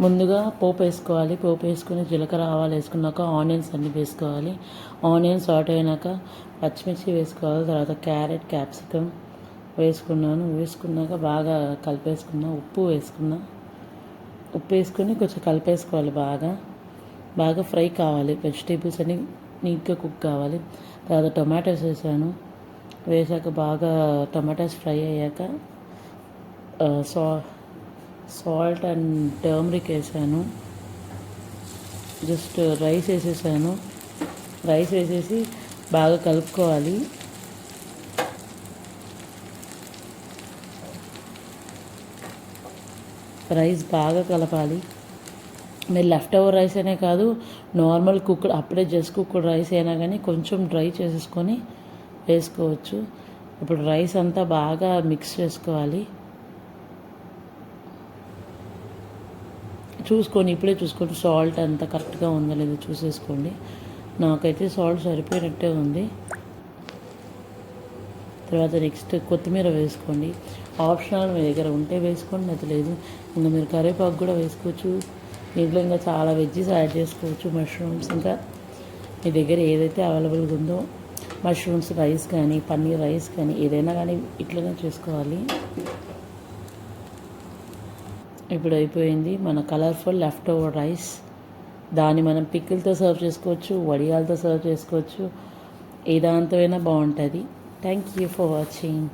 ముందుగా పోపు వేసుకోవాలి. పోపు వేసుకుని జీలకర్ర ఆవాలు వేసుకున్నాక ఆనియన్స్ అన్నీ వేసుకోవాలి. ఆనియన్స్ సాట్ అయినాక పచ్చిమిర్చి వేసుకోవాలి. తర్వాత క్యారెట్, క్యాప్సికమ్ వేసుకున్నాక బాగా కలిపేసుకున్నా. ఉప్పు వేసుకుని కొంచెం కలిపేసుకోవాలి. బాగా ఫ్రై కావాలి. వెజిటేబుల్స్ అన్నీ నీట్గా కుక్ కావాలి. తర్వాత టొమాటోస్ వేసాక బాగా టొమాటోస్ ఫ్రై అయ్యాక సాల్ట్ అండ్ టర్మరిక్ వేసాను. జస్ట్ రైస్ వేసేసాను. రైస్ వేసేసి బాగా కలుపుకోవాలి. రైస్ బాగా కలపాలి. మీరు లెఫ్ట్ ఓవర్ రైస్ అనే కాదు, నార్మల్ కుక్డ్ అప్పుడే జస్ట్ కుక్డ్ రైస్ అయినా కానీ కొంచెం డ్రై చేసేసుకొని వేసుకోవచ్చు. ఇప్పుడు రైస్ అంతా బాగా మిక్స్ చేసుకోవాలి. ఇప్పుడే చూసుకోండి సాల్ట్ అంతా కరెక్ట్గా ఉందో లేదో చూసేసుకోండి. నాకైతే సాల్ట్ సరిపోయినట్టే ఉంది. తర్వాత నెక్స్ట్ కొత్తిమీర వేసుకోండి. ఆప్షనల్ మీ దగ్గర ఉంటే వేసుకోండి, అది లేదు ఇంకా మీరు కరివేపాకు కూడా వేసుకోవచ్చు. దీంట్లో ఇంకా చాలా వెజ్జెస్ యాడ్ చేసుకోవచ్చు. మష్రూమ్స్ ఇంకా మీ దగ్గర ఏదైతే అవైలబుల్గా ఉందో మష్రూమ్స్ రైస్ కానీ పన్నీర్ రైస్ కానీ ఏదైనా కానీ ఇట్లనే చేసుకోవాలి. ఇప్పుడు అయిపోయింది మన కలర్ఫుల్ లెఫ్ట్ ఓవర్ రైస్. దాన్ని మనం పికిల్తో సర్వ్ చేసుకోవచ్చు, వడియాలతో సర్వ్ చేసుకోవచ్చు, ఏ దాంతో అయినా బాగుంటుంది. Thank you for watching.